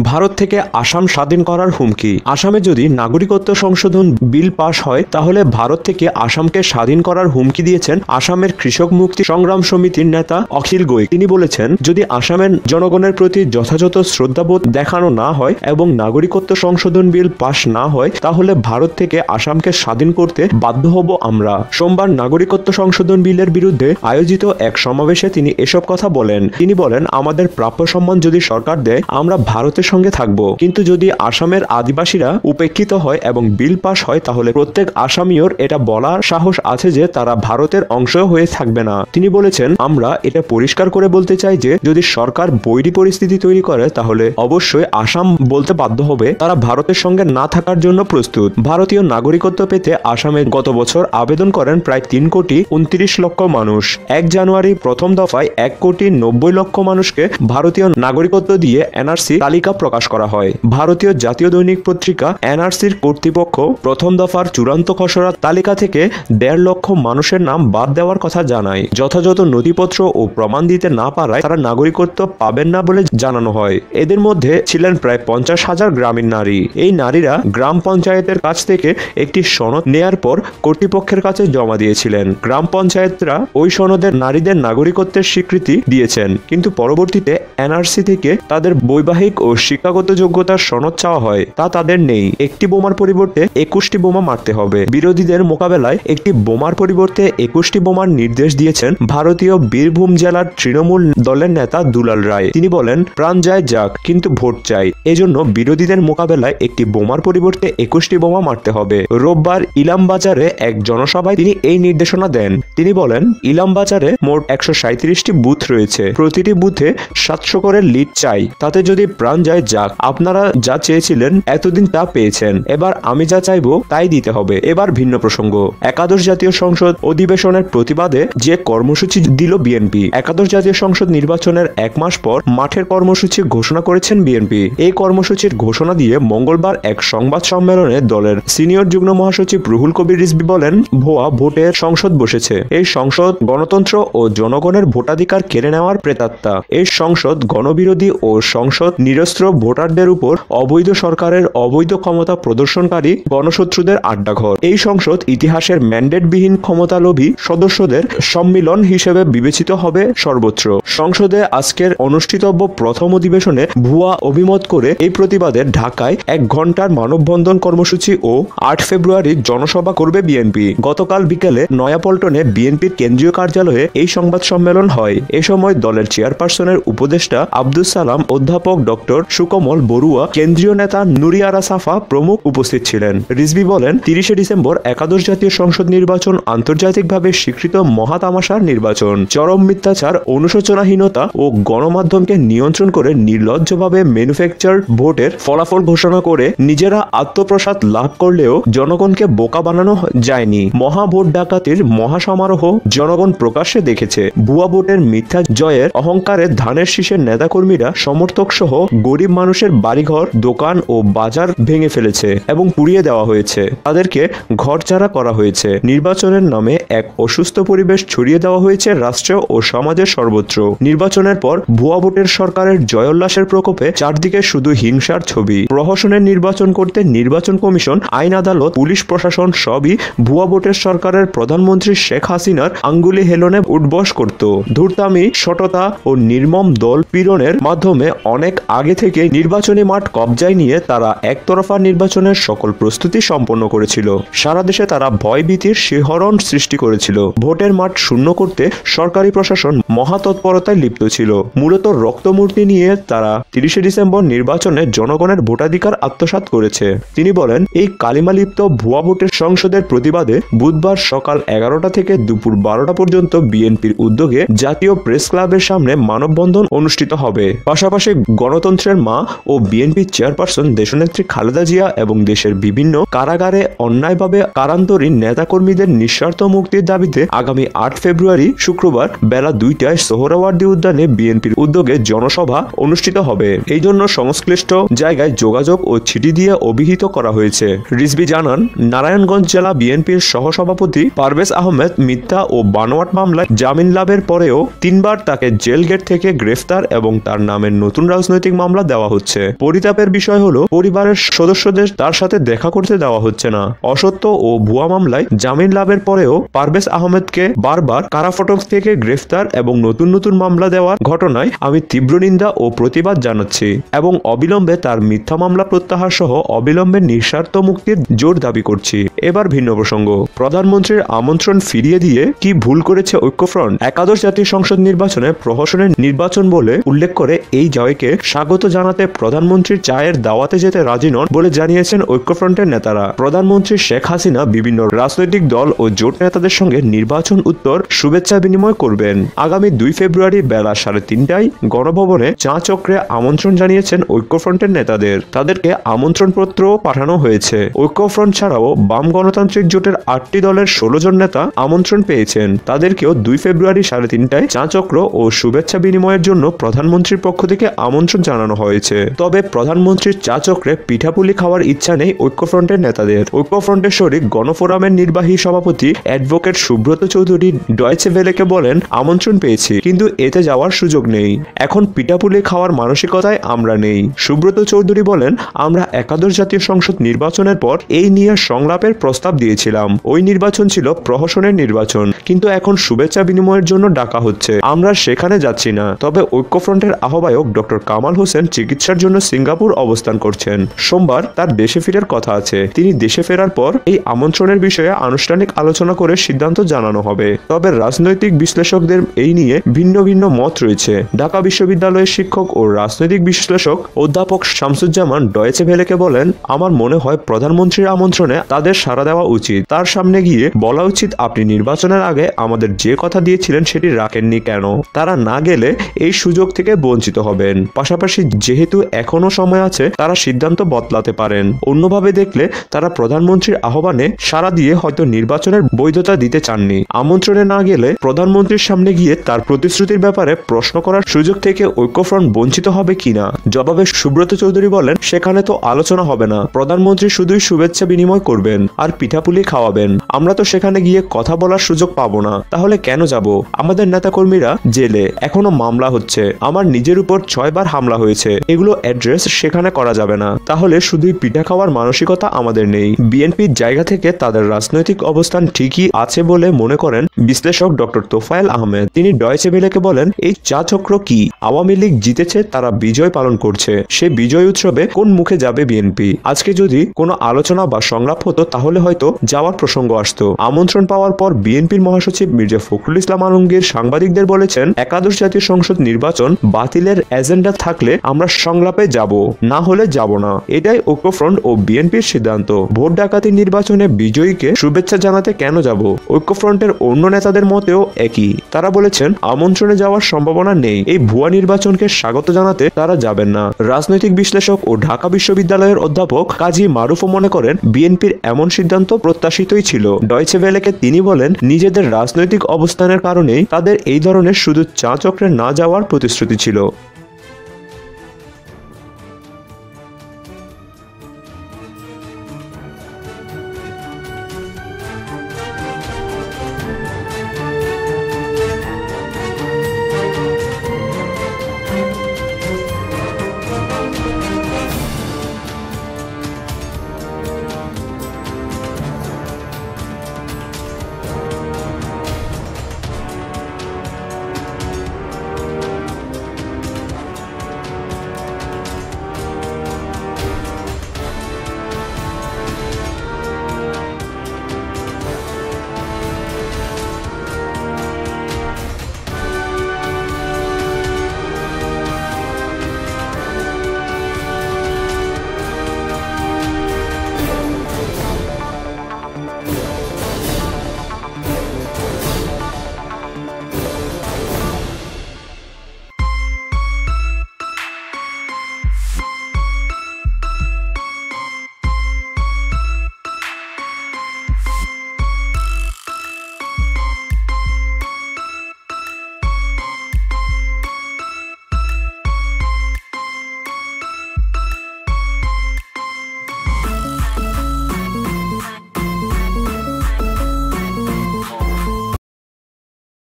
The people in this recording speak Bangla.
ভারত থেকে আসাম স্বাধীন করার হুমকি। আসামে যদি নাগরিকত্ব সংশোধন বিল পাশ হয় তাহলে ভারত থেকে আসামকে স্বাধীন করার হুমকি দিয়েছেন আসামের কৃষক মুক্তি সংগ্রাম সমিতির নেতা অখিল গগৈ। তিনি বলেছেন, যদি আসামের জনগণের প্রতি যথাযথ শ্রদ্ধাবোধ দেখানো না হয় এবং নাগরিকত্ব সংশোধন বিল পাশ না হয় তাহলে ভারত থেকে আসামকে স্বাধীন করতে বাধ্য হব আমরা। সোমবার নাগরিকত্ব সংশোধন বিলের বিরুদ্ধে আয়োজিত এক সমাবেশে তিনি এসব কথা বলেন। তিনি বলেন, আমাদের প্রাপ্য সম্মান যদি সরকার দেয় আমরা ভারতের সঙ্গে থাকব, কিন্তু যদি আসামের আদিবাসীরা উপেক্ষিত হয় এবং বিল পাশ হয় তাহলে প্রত্যেক আসামিওর এটা বলার সাহস আছে যে তারা ভারতের অংশ হয়ে থাকবে না। তিনি বলেছেন, আমরা এটা পরিষ্কার করে বলতে চাই যে যদি সরকার বৈরী পরিস্থিতি তৈরি করে তাহলে অবশ্যই আসাম বলতে বাধ্য হবে তারা ভারতের সঙ্গে না থাকার জন্য প্রস্তুত। ভারতীয় নাগরিকত্ব পেতে আসামে গত বছর আবেদন করেন প্রায় 3,29,00,000 মানুষ। 1 জানুয়ারি প্রথম দফায় 1,90,00,000 মানুষকে ভারতীয় নাগরিকত্ব দিয়ে এনআরসি তালিকা প্রকাশ করা হয়। ভারতীয় জাতীয় দৈনিক পত্রিকা এনআরসির কর্তৃপক্ষ প্রথম দফার চূড়ান্ত খসড়া তালিকা থেকে 1.5 লক্ষ মানুষের নাম বাদ দেওয়ার কথা জানায়। যথাযথ নথিপত্র ও প্রমাণ দিতে না পারায় তারা নাগরিকত্ব পাবেন না বলে জানানো হয়। এদের মধ্যে ছিলেন প্রায় 50,000 গ্রামীণ নারী। এই নারীরা গ্রাম পঞ্চায়েতের কাছ থেকে একটি সনদ নেয়ার পর কর্তৃপক্ষের কাছে জমা দিয়েছিলেন। গ্রাম পঞ্চায়েতরা ওই সনদের নারীদের নাগরিকত্বের স্বীকৃতি দিয়েছেন, কিন্তু পরবর্তীতে এনআরসি থেকে তাদের বৈবাহিক ও শিক্ষাগত যোগ্যতার সনদ চাওয়া হয়, তা তাদের নেই। একটি বোমার পরিবর্তে 21টি বোমা মারতে হবে। বিরোধীদের মোকাবেলায় একটি বোমার পরিবর্তে 21টি বোমার নির্দেশ দিয়েছেন ভারতীয় বীরভূম জেলার তৃণমূল দলের নেতা দুলাল রায়। তিনি বলেন, প্রাণ যায় যাক কিন্তু ভোট চাই, এজন্য বিরোধীদের মোকাবেলায় একটি বোমার পরিবর্তে 21টি বোমা মারতে হবে। রোববার ইলামবাজারে এক জনসভায় তিনি এই নির্দেশনা দেন। তিনি বলেন, ইলামবাজারে মোট 137টি বুথ রয়েছে, প্রতিটি বুথে 700 করে লিড চাই, তাতে যদি প্রাণ যায় যাক। আপনারা যা চেয়েছিলেন এতদিন তা পেয়েছেন, এবার আমি যা চাইবো তাই দিতে হবে। এবার ভিন্ন প্রসঙ্গ। একাদশ জাতীয় সংসদ অধিবেশনের প্রতিবাদে যে কর্মসূচি দিল বিএনপি। একাদশ জাতীয় সংসদ নির্বাচনের 1 মাস পর মাঠের কর্মসূচি ঘোষণা করেছেন বিএনপি। এই কর্মসূচির ঘোষণা দিয়ে মঙ্গলবার এক সংবাদ সম্মেলনে দলের সিনিয়র যুগ্ম মহাসচিব রুহুল কবির রিজভী বলেন, ভুয়া ভোটের সংসদ বসেছে। এই সংসদ গণতন্ত্র ও জনগণের ভোটাধিকার কেড়ে নেওয়ার প্রেতাত্মা। এই সংসদ গণবিরোধী ও সংসদ নিরস্ত্র ভোটারদের উপর অবৈধ সরকারের অবৈধ ক্ষমতা প্রদর্শনকারী গণশত্রুদের আড্ডাঘর। এই সংসদ ইতিহাসের ম্যান্ডেটবিহীন ক্ষমতালোভী সদস্যদের সম্মিলন হিসেবে বিবেচিত হবে সর্বত্র। সংসদে আজকের অনুষ্ঠিতব্য প্রথম অধিবেশনে ভুয়া অভিমত করে এই প্রতিবাদে ঢাকায় 1 ঘন্টার মানববন্ধন কর্মসূচি ও 8 ফেব্রুয়ারি জনসভা করবে বিএনপি। গতকাল বিকেলে নয়াপল্টনে বিএনপির কেন্দ্রীয় কার্যালয়ে এই সংবাদ সম্মেলন হয়। এ সময় দলের চেয়ারপারসনের উপদেষ্টা আব্দুস সালাম, অধ্যাপক ডক্টর সুকমল বড়ুয়া, কেন্দ্রীয় নেতা নুরি আরা সাফা প্রমুখ উপস্থিত ছিলেন। রিজভী বলেন, 30শে ডিসেম্বর একাদশ জাতীয় সংসদ নির্বাচন আন্তর্জাতিকভাবে স্বীকৃত মহাতামাশার নির্বাচন। চরম মিথ্যাচার, অনুশোচনাহীনতা ও গণমাধ্যমকে নিয়ন্ত্রণ করে নির্লজ্জভাবে ম্যানুফ্যাকচার্ড ভোটের ফলাফল ঘোষণা করে নিজেরা আত্মপ্রসাদ লাভ করলেও জনগণকে বোকা বানানো যায়নি। মহা ভোট ডাকাতির মহাসমারোহ জনগণ প্রকাশ্যে দেখেছে। ভুয়া ভোটের মিথ্যা জয়ের অহংকারে ধানের শীষের নেতাকর্মীরা সমর্থক সহ গরিব মানুষের বাড়িঘর, দোকান ও বাজার ভেঙে ফেলেছে এবং পুড়িয়ে দেওয়া হয়েছে। তাদেরকে ঘরছাড়া করা হয়েছে। নির্বাচনের নামে এক অসুস্থ পরিবেশ ছড়িয়ে দেওয়া হয়েছে রাষ্ট্র ও সমাজের সর্বত্র। নির্বাচনের পর ভুয়া ভোটের সরকারের জয়োল্লাসের প্রকোপে চারদিকে শুধু হিংসার ছবি। প্রহসনের নির্বাচন করতে নির্বাচন কমিশন, আইন আদালত, পুলিশ প্রশাসন সবই ভুয়া ভোটের সরকারের প্রধানমন্ত্রী শেখ হাসিনার আঙ্গুলি হেলনে উঠবস করত। ধূর্তামি, সততা ও নির্মম দল পীড়নের মাধ্যমে অনেক আগে থেকে নির্বাচনী মাঠ কবজায় নিয়ে তারা একতরফা নির্বাচনের সকল প্রস্তুতি সম্পন্ন করেছিল। সারা দেশে তারা ভয়ভীতির শিহরণ সৃষ্টি করেছিল। ভোটের মাঠ শূন্য করতে সরকারি প্রশাসন মহাতৎপরতায় লিপ্ত ছিল। মূলত রক্তমূর্তি নিয়ে তারা 30শে ডিসেম্বর নির্বাচনে জনগণের ভোটাধিকার আত্মসাৎ করেছে। তিনি বলেন, এই কালিমালিপ্ত ভুয়া ভোটের সংসদের প্রতিবাদে বুধবার সকাল 11টা থেকে দুপুর 12টা পর্যন্ত বিএনপির উদ্যোগে জাতীয় প্রেস ক্লাবের সামনে মানববন্ধন অনুষ্ঠিত হবে। পাশাপাশি গণতন্ত্রের মা ও বিএনপি চেয়ারপারসন দেশনেত্রী খালেদা জিয়া এবং দেশের বিভিন্ন কারাগারে অন্যায়ভাবে কারান্তরী নেতাকর্মীদের নিঃস্বার্থ মুক্তির দাবিতে আগামী 8 ফেব্রুয়ারি শুক্রবার বেলা 2টায় সোহরাওয়ার্দী উদ্যানে বিএনপির উদ্যোগে জনসভা অনুষ্ঠিত হবে। এই জন্য সংশ্লিষ্ট জায়গায় যোগাযোগ ও চিঠি দিয়ে অভিহিত করা হয়েছে। রিজভী জানান, নারায়ণগঞ্জ জেলা বিএনপির সহসভাপতি পারভেজ আহমেদ মিথ্যা ও বানোয়াট মামলায় জামিন লাভের পরেও 3বার তাকে জেল গেট থেকে গ্রেফতার এবং তার নামের নতুন রাজনৈতিক মামলা দেওয়া হচ্ছে। পরিতাপের বিষয় হলো পরিবারের সদস্যদের তার সাথে দেখা করতে দেওয়া হচ্ছে না। অসত্য ও ভুয়া মামলায় জামিন লাভের পরেও পারভেজ আহমেদকে বারবার কারাফটক থেকে গ্রেফতার এবং নতুন নতুন মামলা দেওয়ার ঘটনায় আমি তীব্র নিন্দা ও প্রতিবাদ জানাচ্ছি এবং অবিলম্বে তার মিথ্যা মামলা প্রত্যাহার সহ অবিলম্বে নিঃস্বার্থ মুক্তির জোর দাবি করছি। এবার ভিন্ন প্রসঙ্গ। প্রধানমন্ত্রীর আমন্ত্রণ ফিরিয়ে দিয়ে কি ভুল করেছে ঐক্যফ্রন্ট? একাদশ জাতীয় সংসদ নির্বাচনে প্রহসনের নির্বাচন বলে উল্লেখ করে এই জয়কে স্বাগত জানাতে প্রধানমন্ত্রীর চায়ের দাওয়াতে যেতে রাজি নন বলে জানিয়েছেন ঐক্যফ্রন্টের নেতারা। প্রধানমন্ত্রী শেখ হাসিনা বিভিন্ন রাজনৈতিক দল ও জোট নেতাদের সঙ্গে নির্বাচন উত্তর শুভেচ্ছা বিনিময় করবেন। আগামী 2 ফেব্রুয়ারি বেলা 3:30টায় গণভবনে চা চক্রে আমন্ত্রণ জানিয়েছেন ঐক্যফ্রন্টের নেতাদের। তাদেরকে আমন্ত্রণপত্র পাঠানো হয়েছে। ঐক্যফ্রন্ট ছাড়াও বাম গণতান্ত্রিক জোটের 8টি দলের 16 জন নেতা আমন্ত্রণ পেয়েছেন। তাদেরকেও 2 ফেব্রুয়ারি 3:30টায় চা চক্র ও শুভেচ্ছা বিনিময়ের জন্য প্রধানমন্ত্রীর পক্ষ থেকে আমন্ত্রণ জানানো হয়েছে। তবে প্রধানমন্ত্রীর চা চক্রে পিঠাপুলি খাওয়ার ইচ্ছা নেই ঐক্যফ্রন্টের নেতাদের। ঐক্যফ্রন্টের শরিক গণফোরামের নির্বাহী সভাপতি অ্যাডভোকেট সুব্রত চৌধুরী ডয়েচে ভেলেকে বলেন, আমন্ত্রণ পেয়েছি কিন্তু এতে যাওয়ার সুযোগ নেই। এখন পিঠাপুলি খাওয়ার মানসিকতায় আমরা নেই। সুব্রত চৌধুরী বলেন, আমরা একাদশ জাতীয় সংসদ নির্বাচনের পর এই নিয়ে সংলাপের প্রস্তাব দিয়েছিলাম। ওই নির্বাচন ছিল প্রহসনের নির্বাচন, কিন্তু এখন শুভেচ্ছা বিনিময়ের জন্য ডাকা হচ্ছে, আমরা সেখানে যাচ্ছি না। তবে ঐক্যফ্রন্টের আহ্বায়ক ডক্টর কামাল হোসেন চিকিৎসার জন্য সিঙ্গাপুর অবস্থান করছেন। সোমবার তার দেশে ফেরার কথা আছে। তিনি দেশে ফেরার পর এই আমন্ত্রণের বিষয়ে আনুষ্ঠানিক আলোচনা করে সিদ্ধান্ত জানানো হবে। তবে রাজনৈতিক বিশ্লেষকদের এই নিয়ে ভিন্ন ভিন্ন মত রয়েছে। ঢাকা বিশ্ববিদ্যালয়ের শিক্ষক ও রাজনৈতিক বিশ্লেষক অধ্যাপক শামসুজ্জামান ডয়েচে ভেলেকে বলেন, আমার মনে হয় প্রধানমন্ত্রীর আমন্ত্রণে তাদের সাড়া দেওয়া উচিত। তার সামনে গিয়ে বলা উচিত, আপনি নির্বাচনের আগে আমাদের যে কথা দিয়েছিলেন সেটি রাখেননি কেন? তারা না গেলে এই সুযোগ থেকে বঞ্চিত হবেন। পাশাপাশি যেহেতু এখনো সময় আছে, তারা সিদ্ধান্ত বদলাতে পারেন। অন্যভাবে দেখলে তারা প্রধানমন্ত্রীর আহ্বানে সাড়া দিয়ে হয়তো নির্বাচনের বৈধতা দিতে চাননি। আমন্ত্রণে না গেলে প্রধানমন্ত্রীর সামনে গিয়ে তার প্রতিশ্রুতির ব্যাপারে প্রশ্ন করার সুযোগ থেকে ঐক্যফ্রন্ট বঞ্চিত হবে কিনা? জবাবে সুব্রত চৌধুরী বলেন, সেখানে তো আলোচনা হবে না, প্রধানমন্ত্রী শুধুই শুভেচ্ছা বিনিময় করবেন আর পিঠাপুলি খাওয়াবেন। আমরা তো সেখানে গিয়ে কথা বলার সুযোগ পাবো না। তাহলে কেন যাব? আমাদের নেতাকর্মীরা জেলে, এখনো মামলা হচ্ছে, আমার নিজের উপর 6 বার হামলা হয়েছে, এগুলো অ্যাড্রেস সেখানে করা যাবে না। তাহলে শুধুই পিঠা খাওয়ার মানসিকতা আমাদের নেই। বিএনপির জায়গা থেকে তাদের রাজনৈতিক অবস্থান ঠিকই আছে বলে মনে করেন বিশ্লেষক ডক্টর তোফায়েল আহমেদ। তিনি ডয়েচে ভেলেকে বলেন, এই চা চক্র কি? আওয়ামী লীগ জিতেছে, তারা বিজয় পালন করছে, সে বিজয় উৎসবে কোন মুখে যাবে বিএনপি? আজকে যদি কোনো আলোচনা বা সংলাপ হতো তাহলে হয়তো যাওয়ার প্রসঙ্গ আসতো। আমন্ত্রণ পাওয়ার পর বিএনপির মহাসচিব মির্জা ফখরুল ইসলাম আলমগীর সাংবাদিকদের বলেছেন, একাদশ জাতীয় সংসদ নির্বাচন বাতিলের এজেন্ডা থাকলে আমরা সংলাপে যাব, না হলে যাব না। এটাই ঐক্যফ্রন্ট ও বিএনপির সিদ্ধান্ত। ভোট ডাকাতি নির্বাচনে বিজয়ীকে শুভেচ্ছা জানাতে কেন যাব? ঐক্যফ্রন্টের অন্য নেতাদের মতেও একই। তারা বলেছেন, আমন্ত্রণে যাওয়ার সম্ভাবনা নেই। এই ভুয়া নির্বাচনকে স্বাগত জানাতে তারা যাবেন না। রাজনৈতিক বিশ্লেষক ও ঢাকা বিশ্ববিদ্যালয়ের অধ্যাপক কাজী মারুফও মনে করেন, বিএনপির এমন সিদ্ধান্ত প্রত্যাশিতই ছিল। ডয়েচে ভেলেকে তিনি বলেন, নিজেদের রাজনৈতিক অবস্থানের কারণেই তাদের এই ধরনের শুধু চা চক্রে না যাওয়ার প্রতিশ্রুতি ছিল।